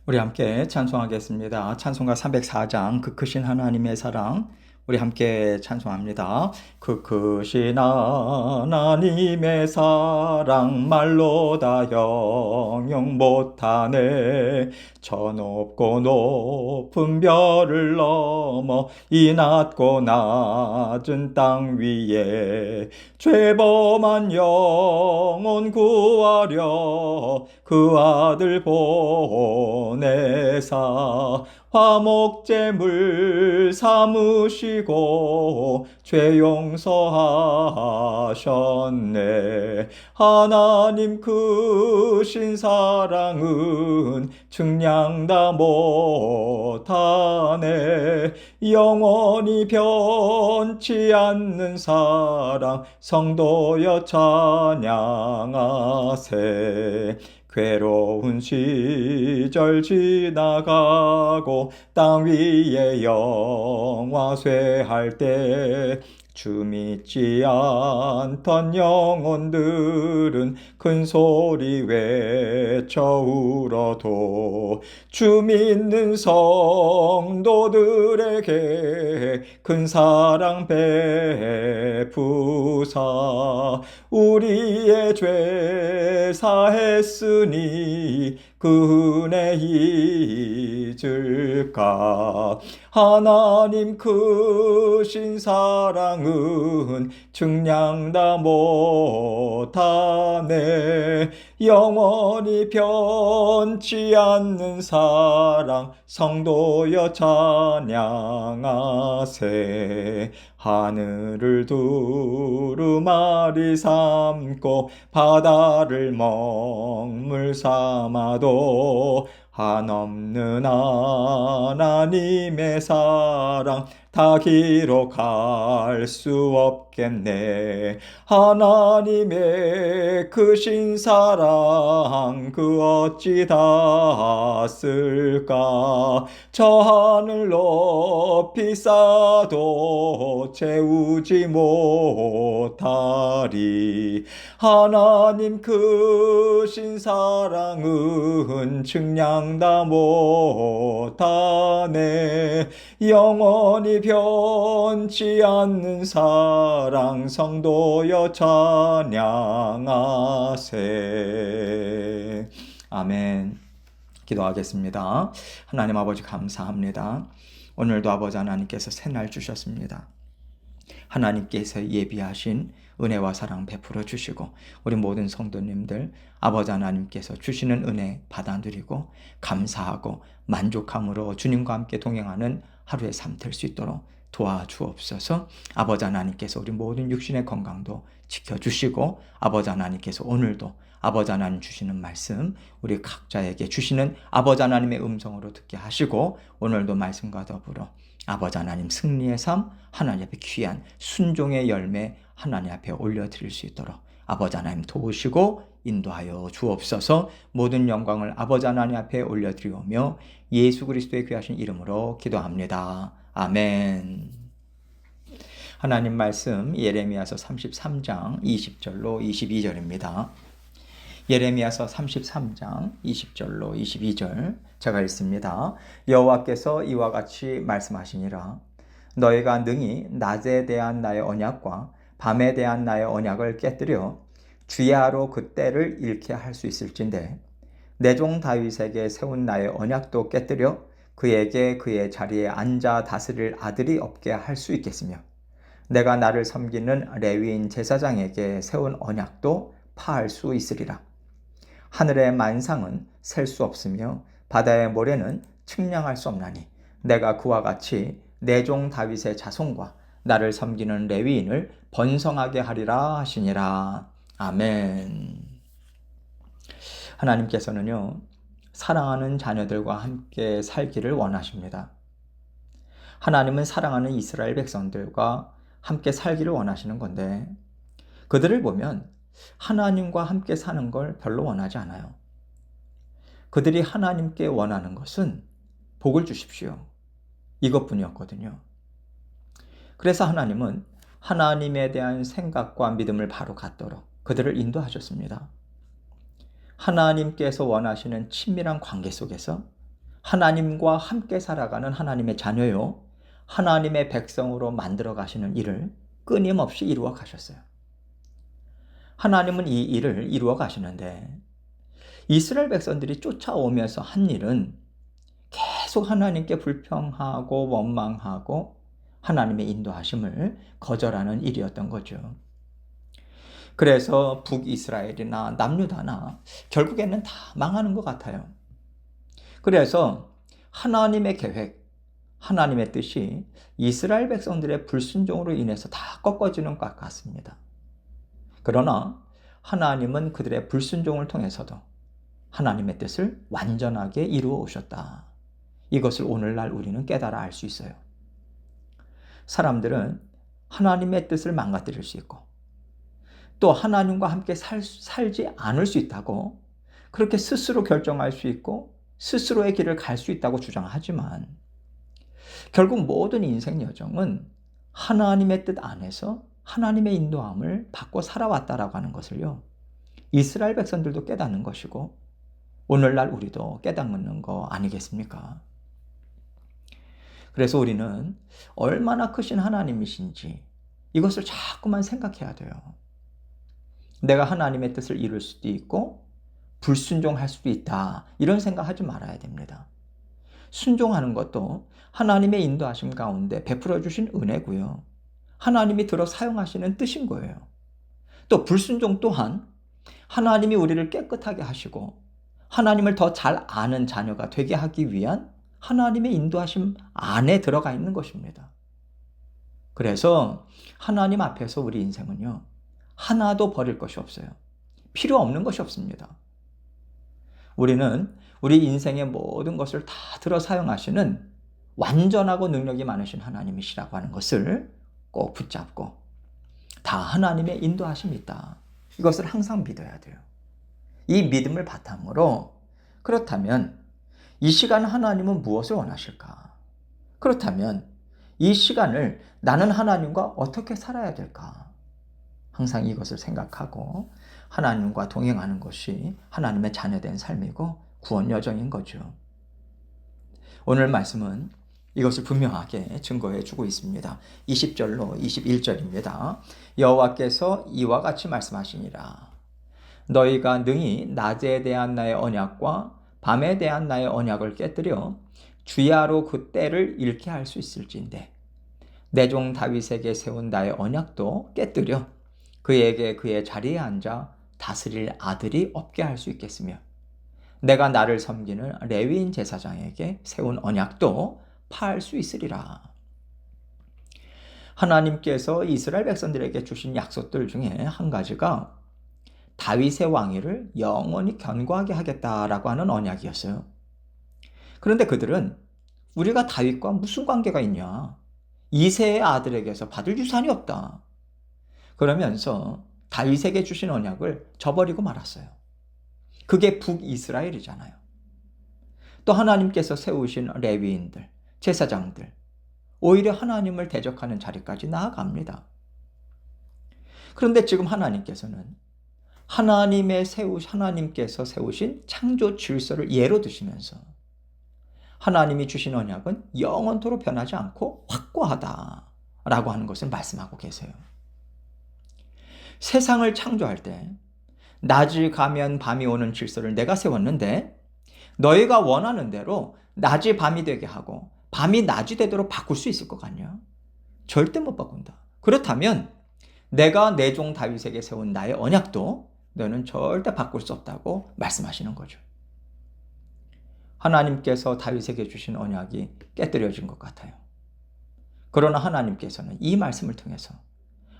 우리 함께 찬송하겠습니다. 찬송가 304장 그 크신 하나님의 사랑 우리 함께 찬송합니다. 그 크신 하나님의 사랑 말로 다 형용 못하네. 저 높고 높은 별을 넘어 이 낮고 낮은 땅 위에 죄범한 영혼 구하려 그 아들 보내사 화목제물 삼으시고 죄 용서하셨네. 하나님 크신 사랑은 측량다 못하네. 영원히 변치 않는 사랑 성도여 찬양하세. 괴로운 시절 지나가고 땅 위에 영화쇠할 때 주 믿지 않던 영혼들은 큰 소리 외쳐 울어도 주 믿는 성도들에게 큰 사랑 베푸사 우리의 죄 사했으니 그 은혜 잊을까. 하나님 크신 사랑은 측량다 못하네. 영원히 변치 않는 사랑 성도여 찬양하세. 하늘을 두루마리 삼고 바다를 먹물 삼아도 한없는 하나님의 사랑 다 기록할 수 없겠네. 하나님의 크신 사랑 그 어찌 다 쓸까. 저 하늘 높이 쌓아도 채우지 못하리. 하나님 크신 사랑은 측량다 못하네. 영원히 변치 않는 사랑 성도여 찬양하세. 아멘. 기도하겠습니다. 하나님 아버지 감사합니다. 오늘도 아버지 하나님께서 새날 주셨습니다. 하나님께서 예비하신 은혜와 사랑 베풀어 주시고 우리 모든 성도님들 아버지 하나님께서 주시는 은혜 받아 누리고 감사하고 만족함으로 주님과 함께 동행하는 하루의 삶 될 수 있도록 도와주옵소서. 아버지 하나님께서 우리 모든 육신의 건강도 지켜주시고 아버지 하나님께서 오늘도 아버지 하나님 주시는 말씀 우리 각자에게 주시는 아버지 하나님의 음성으로 듣게 하시고 오늘도 말씀과 더불어 아버지 하나님 승리의 삶 하나님 앞에 귀한 순종의 열매 하나님 앞에 올려드릴 수 있도록 아버지 하나님 도우시고 인도하여 주옵소서. 모든 영광을 아버지 하나님 앞에 올려드리오며 예수 그리스도의 귀하신 이름으로 기도합니다. 아멘. 하나님 말씀 예레미야서 33장 20절로 22절입니다. 예레미야서 33장 20절로 22절 제가 읽습니다. 여호와께서 이와 같이 말씀하시니라. 너희가 능히 낮에 대한 나의 언약과 밤에 대한 나의 언약을 깨뜨려 주야로 그 때를 잃게 할 수 있을진데 내 종 다윗에게 세운 나의 언약도 깨뜨려 그에게 그의 자리에 앉아 다스릴 아들이 없게 할 수 있겠으며 내가 나를 섬기는 레위인 제사장에게 세운 언약도 파할 수 있으리라. 하늘의 만상은 셀 수 없으며 바다의 모래는 측량할 수 없나니 내가 그와 같이 내 종 다윗의 자손과 나를 섬기는 레위인을 번성하게 하리라 하시니라. 아멘. 하나님께서는요, 사랑하는 자녀들과 함께 살기를 원하십니다. 하나님은 사랑하는 이스라엘 백성들과 함께 살기를 원하시는 건데 그들을 보면 하나님과 함께 사는 걸 별로 원하지 않아요. 그들이 하나님께 원하는 것은 복을 주십시오. 이것뿐이었거든요. 그래서 하나님은 하나님에 대한 생각과 믿음을 바로 갖도록 그들을 인도하셨습니다. 하나님께서 원하시는 친밀한 관계 속에서 하나님과 함께 살아가는 하나님의 자녀요, 하나님의 백성으로 만들어 가시는 일을 끊임없이 이루어 가셨어요. 하나님은 이 일을 이루어 가시는데 이스라엘 백성들이 쫓아오면서 한 일은 계속 하나님께 불평하고 원망하고 하나님의 인도하심을 거절하는 일이었던 거죠. 그래서 북이스라엘이나 남유다나 결국에는 다 망하는 것 같아요. 그래서 하나님의 계획, 하나님의 뜻이 이스라엘 백성들의 불순종으로 인해서 다 꺾어지는 것 같습니다. 그러나 하나님은 그들의 불순종을 통해서도 하나님의 뜻을 완전하게 이루어 오셨다. 이것을 오늘날 우리는 깨달아 알 수 있어요. 사람들은 하나님의 뜻을 망가뜨릴 수 있고 또 하나님과 함께 살지 않을 수 있다고 그렇게 스스로 결정할 수 있고 스스로의 길을 갈 수 있다고 주장하지만 결국 모든 인생 여정은 하나님의 뜻 안에서 하나님의 인도함을 받고 살아왔다라고 하는 것을요, 이스라엘 백성들도 깨닫는 것이고 오늘날 우리도 깨닫는 거 아니겠습니까? 그래서 우리는 얼마나 크신 하나님이신지 이것을 자꾸만 생각해야 돼요. 내가 하나님의 뜻을 이룰 수도 있고 불순종할 수도 있다, 이런 생각하지 말아야 됩니다. 순종하는 것도 하나님의 인도하심 가운데 베풀어 주신 은혜고요, 하나님이 들어 사용하시는 뜻인 거예요. 또 불순종 또한 하나님이 우리를 깨끗하게 하시고 하나님을 더 잘 아는 자녀가 되게 하기 위한 하나님의 인도하심 안에 들어가 있는 것입니다. 그래서 하나님 앞에서 우리 인생은요, 하나도 버릴 것이 없어요. 필요 없는 것이 없습니다. 우리는 우리 인생의 모든 것을 다 들어 사용하시는 완전하고 능력이 많으신 하나님이시라고 하는 것을 꼭 붙잡고 다 하나님의 인도하심이 있다, 이것을 항상 믿어야 돼요. 이 믿음을 바탕으로 그렇다면 이 시간 하나님은 무엇을 원하실까? 그렇다면 이 시간을 나는 하나님과 어떻게 살아야 될까? 항상 이것을 생각하고 하나님과 동행하는 것이 하나님의 자녀된 삶이고 구원 여정인 거죠. 오늘 말씀은 이것을 분명하게 증거해 주고 있습니다. 20절로 21절입니다. 여호와께서 이와 같이 말씀하시니라. 너희가 능히 낮에 대한 나의 언약과 밤에 대한 나의 언약을 깨뜨려 주야로 그 때를 잃게 할 수 있을진데 내 종 다윗에게 세운 나의 언약도 깨뜨려 그에게 그의 자리에 앉아 다스릴 아들이 없게 할 수 있겠으며 내가 나를 섬기는 레위인 제사장에게 세운 언약도 파할 수 있으리라. 하나님께서 이스라엘 백성들에게 주신 약속들 중에 한 가지가 다윗의 왕위를 영원히 견고하게 하겠다라고 하는 언약이었어요. 그런데 그들은 우리가 다윗과 무슨 관계가 있냐? 이새의 아들에게서 받을 유산이 없다. 그러면서 다윗에게 주신 언약을 저버리고 말았어요. 그게 북이스라엘이잖아요. 또 하나님께서 세우신 레위인들, 제사장들, 오히려 하나님을 대적하는 자리까지 나아갑니다. 그런데 지금 하나님께서는 하나님께서 세우신 창조 질서를 예로 드시면서 하나님이 주신 언약은 영원토록 변하지 않고 확고하다라고 하는 것을 말씀하고 계세요. 세상을 창조할 때 낮이 가면 밤이 오는 질서를 내가 세웠는데 너희가 원하는 대로 낮이 밤이 되게 하고 밤이 낮이 되도록 바꿀 수 있을 것 같냐? 절대 못 바꾼다. 그렇다면 내가 내 종 다윗에게 세운 나의 언약도 너는 절대 바꿀 수 없다고 말씀하시는 거죠. 하나님께서 다윗에게 주신 언약이 깨뜨려진 것 같아요. 그러나 하나님께서는 이 말씀을 통해서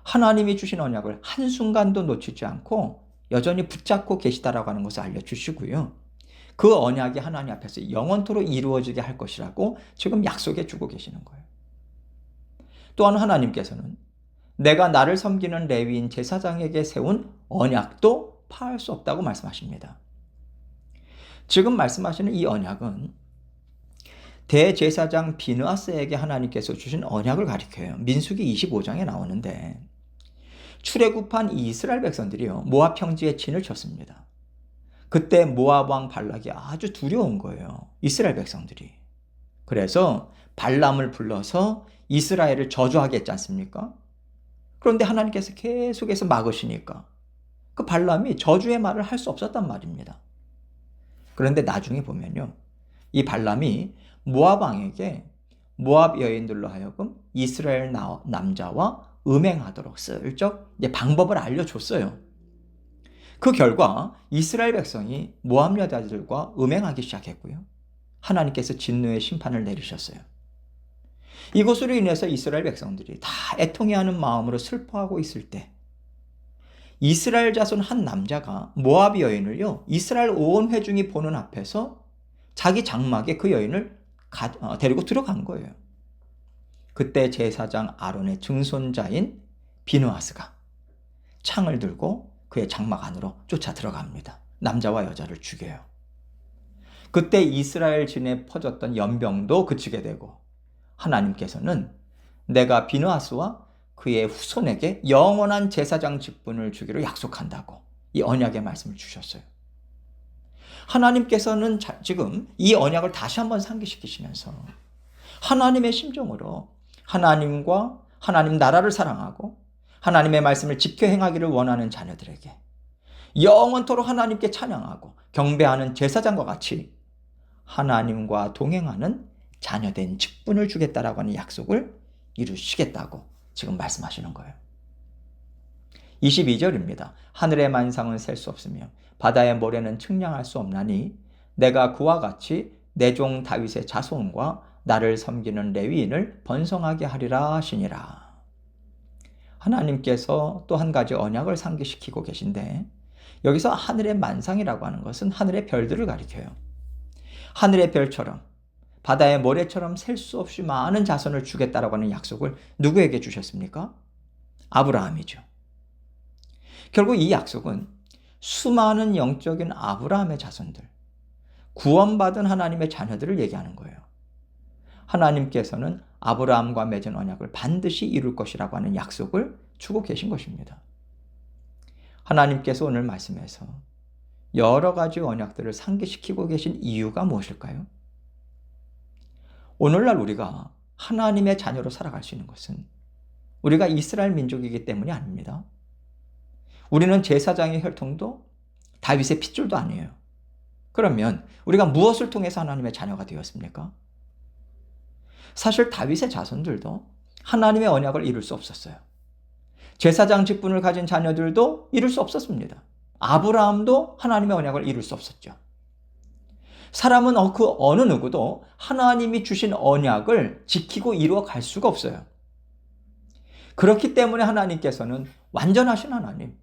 하나님이 주신 언약을 한순간도 놓치지 않고 여전히 붙잡고 계시다라고 하는 것을 알려주시고요. 그 언약이 하나님 앞에서 영원토록 이루어지게 할 것이라고 지금 약속해 주고 계시는 거예요. 또한 하나님께서는 내가 나를 섬기는 레위인 제사장에게 세운 언약도 파할 수 없다고 말씀하십니다. 지금 말씀하시는 이 언약은 대제사장 비느하스에게 하나님께서 주신 언약을 가리켜요. 민수기 25장에 나오는데 출애굽한 이스라엘 백성들이요 모압 평지에 진을 쳤습니다. 그때 모압 왕 발락이 아주 두려운 거예요. 이스라엘 백성들이. 그래서 발람을 불러서 이스라엘을 저주하게 했지 않습니까? 그런데 하나님께서 계속해서 막으시니까 그 발람이 저주의 말을 할 수 없었단 말입니다. 그런데 나중에 보면요. 이 발람이 모압 왕에게 모압 여인들로 하여금 이스라엘 남자와 음행하도록 슬쩍 방법을 알려줬어요. 그 결과 이스라엘 백성이 모압 여자들과 음행하기 시작했고요. 하나님께서 진노의 심판을 내리셨어요. 이것으로 인해서 이스라엘 백성들이 다 애통해하는 마음으로 슬퍼하고 있을 때 이스라엘 자손 한 남자가 모압 여인을요, 이스라엘 온 회중이 보는 앞에서 자기 장막에 그 여인을 데리고 들어간 거예요. 그때 제사장 아론의 증손자인 비느하스가 창을 들고 그의 장막 안으로 쫓아 들어갑니다. 남자와 여자를 죽여요. 그때 이스라엘 진에 퍼졌던 연병도 그치게 되고 하나님께서는 내가 비느하스와 그의 후손에게 영원한 제사장 직분을 주기로 약속한다고 이 언약의 말씀을 주셨어요. 하나님께서는 지금 이 언약을 다시 한번 상기시키시면서 하나님의 심정으로 하나님과 하나님 나라를 사랑하고 하나님의 말씀을 지켜 행하기를 원하는 자녀들에게 영원토록 하나님께 찬양하고 경배하는 제사장과 같이 하나님과 동행하는 자녀된 직분을 주겠다라고 하는 약속을 이루시겠다고 지금 말씀하시는 거예요. 22절입니다. 하늘의 만상은 셀 수 없으며 바다의 모래는 측량할 수 없나니 내가 그와 같이 내 종 다윗의 자손과 나를 섬기는 레위인을 번성하게 하리라 하시니라. 하나님께서 또 한 가지 언약을 상기시키고 계신데 여기서 하늘의 만상이라고 하는 것은 하늘의 별들을 가리켜요. 하늘의 별처럼 바다의 모래처럼 셀 수 없이 많은 자손을 주겠다라고 하는 약속을 누구에게 주셨습니까? 아브라함이죠. 결국 이 약속은 수많은 영적인 아브라함의 자손들, 구원받은 하나님의 자녀들을 얘기하는 거예요. 하나님께서는 아브라함과 맺은 언약을 반드시 이룰 것이라고 하는 약속을 주고 계신 것입니다. 하나님께서 오늘 말씀에서 여러 가지 언약들을 상기시키고 계신 이유가 무엇일까요? 오늘날 우리가 하나님의 자녀로 살아갈 수 있는 것은 우리가 이스라엘 민족이기 때문이 아닙니다. 우리는 제사장의 혈통도 다윗의 핏줄도 아니에요. 그러면 우리가 무엇을 통해서 하나님의 자녀가 되었습니까? 사실 다윗의 자손들도 하나님의 언약을 이룰 수 없었어요. 제사장 직분을 가진 자녀들도 이룰 수 없었습니다. 아브라함도 하나님의 언약을 이룰 수 없었죠. 사람은 그 어느 누구도 하나님이 주신 언약을 지키고 이루어 갈 수가 없어요. 그렇기 때문에 하나님께서는 완전하신 하나님,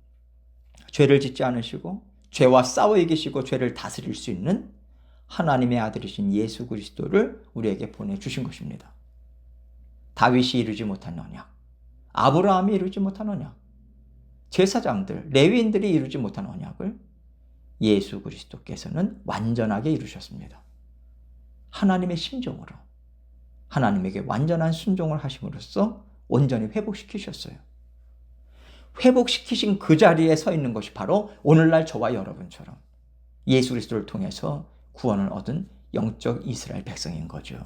죄를 짓지 않으시고 죄와 싸워 이기시고 죄를 다스릴 수 있는 하나님의 아들이신 예수 그리스도를 우리에게 보내주신 것입니다. 다윗이 이루지 못한 언약, 아브라함이 이루지 못한 언약, 제사장들, 레위인들이 이루지 못한 언약을 예수 그리스도께서는 완전하게 이루셨습니다. 하나님의 심정으로 하나님에게 완전한 순종을 하심으로써 온전히 회복시키셨어요. 회복시키신 그 자리에 서 있는 것이 바로 오늘날 저와 여러분처럼 예수 그리스도를 통해서 구원을 얻은 영적 이스라엘 백성인 거죠.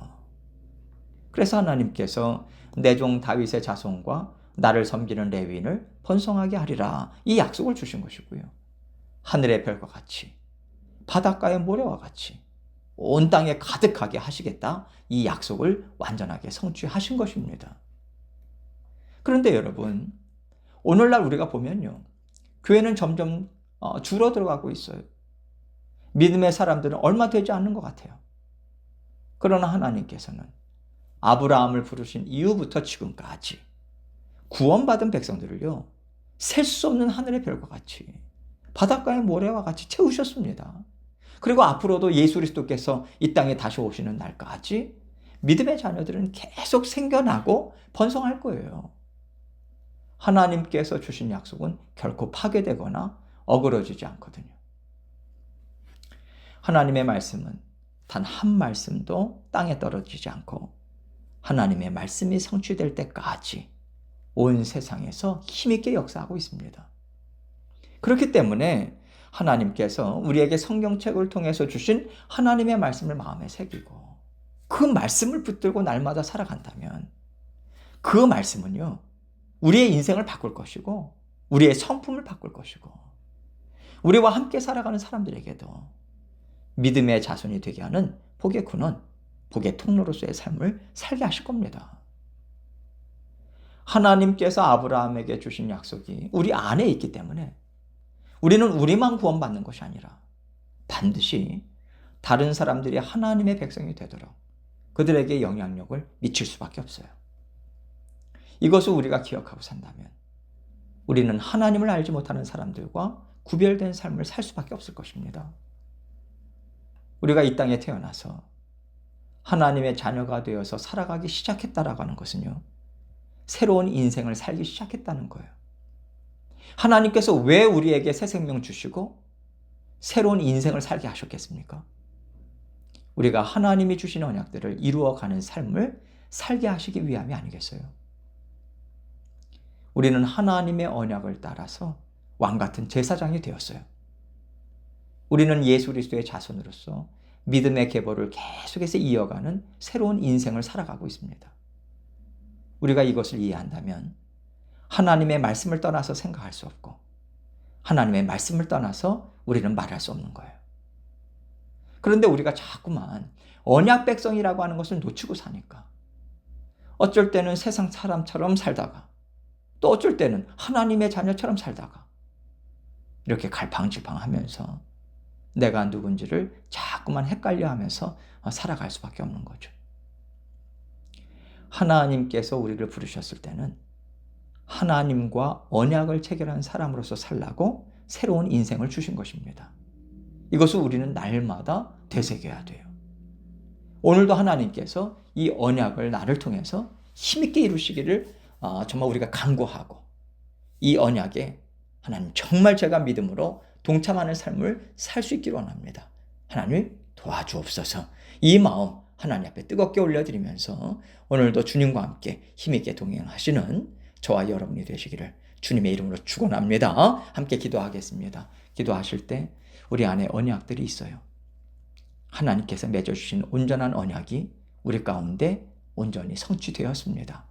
그래서 하나님께서 내 종 다윗의 자손과 나를 섬기는 레위인을 번성하게 하리라 이 약속을 주신 것이고요. 하늘의 별과 같이 바닷가의 모래와 같이 온 땅에 가득하게 하시겠다 이 약속을 완전하게 성취하신 것입니다. 그런데 여러분, 오늘날 우리가 보면요, 교회는 점점 줄어들어가고 있어요. 믿음의 사람들은 얼마 되지 않는 것 같아요. 그러나 하나님께서는 아브라함을 부르신 이후부터 지금까지 구원받은 백성들을요, 셀 수 없는 하늘의 별과 같이 바닷가의 모래와 같이 채우셨습니다. 그리고 앞으로도 예수 그리스도께서 이 땅에 다시 오시는 날까지 믿음의 자녀들은 계속 생겨나고 번성할 거예요. 하나님께서 주신 약속은 결코 파괴되거나 어그러지지 않거든요. 하나님의 말씀은 단 한 말씀도 땅에 떨어지지 않고 하나님의 말씀이 성취될 때까지 온 세상에서 힘있게 역사하고 있습니다. 그렇기 때문에 하나님께서 우리에게 성경책을 통해서 주신 하나님의 말씀을 마음에 새기고 그 말씀을 붙들고 날마다 살아간다면 그 말씀은요, 우리의 인생을 바꿀 것이고 우리의 성품을 바꿀 것이고 우리와 함께 살아가는 사람들에게도 믿음의 자손이 되게 하는 복의 근원, 복의 통로로서의 삶을 살게 하실 겁니다. 하나님께서 아브라함에게 주신 약속이 우리 안에 있기 때문에 우리는 우리만 구원받는 것이 아니라 반드시 다른 사람들이 하나님의 백성이 되도록 그들에게 영향력을 미칠 수밖에 없어요. 이것을 우리가 기억하고 산다면 우리는 하나님을 알지 못하는 사람들과 구별된 삶을 살 수밖에 없을 것입니다. 우리가 이 땅에 태어나서 하나님의 자녀가 되어서 살아가기 시작했다라고 하는 것은요, 새로운 인생을 살기 시작했다는 거예요. 하나님께서 왜 우리에게 새 생명 주시고 새로운 인생을 살게 하셨겠습니까? 우리가 하나님이 주신 언약들을 이루어가는 삶을 살게 하시기 위함이 아니겠어요? 우리는 하나님의 언약을 따라서 왕같은 제사장이 되었어요. 우리는 예수 그리스도의 자손으로서 믿음의 계보를 계속해서 이어가는 새로운 인생을 살아가고 있습니다. 우리가 이것을 이해한다면 하나님의 말씀을 떠나서 생각할 수 없고 하나님의 말씀을 떠나서 우리는 말할 수 없는 거예요. 그런데 우리가 자꾸만 언약 백성이라고 하는 것을 놓치고 사니까 어쩔 때는 세상 사람처럼 살다가 또 어쩔 때는 하나님의 자녀처럼 살다가 이렇게 갈팡질팡하면서 내가 누군지를 자꾸만 헷갈려하면서 살아갈 수밖에 없는 거죠. 하나님께서 우리를 부르셨을 때는 하나님과 언약을 체결한 사람으로서 살라고 새로운 인생을 주신 것입니다. 이것을 우리는 날마다 되새겨야 돼요. 오늘도 하나님께서 이 언약을 나를 통해서 힘있게 이루시기를 정말 우리가 간구하고 이 언약에 하나님 정말 제가 믿음으로 동참하는 삶을 살 수 있기를 원합니다. 하나님 도와주옵소서. 이 마음 하나님 앞에 뜨겁게 올려드리면서 오늘도 주님과 함께 힘있게 동행하시는 저와 여러분이 되시기를 주님의 이름으로 축원합니다. 함께 기도하겠습니다. 기도하실 때 우리 안에 언약들이 있어요. 하나님께서 맺어주신 온전한 언약이 우리 가운데 온전히 성취되었습니다.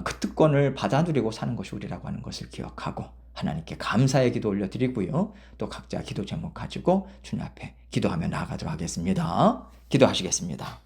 그 특권을 받아들이고 사는 것이 우리라고 하는 것을 기억하고 하나님께 감사의 기도 올려드리고요. 또 각자 기도 제목 가지고 주님 앞에 기도하며 나아가도록 하겠습니다. 기도하시겠습니다.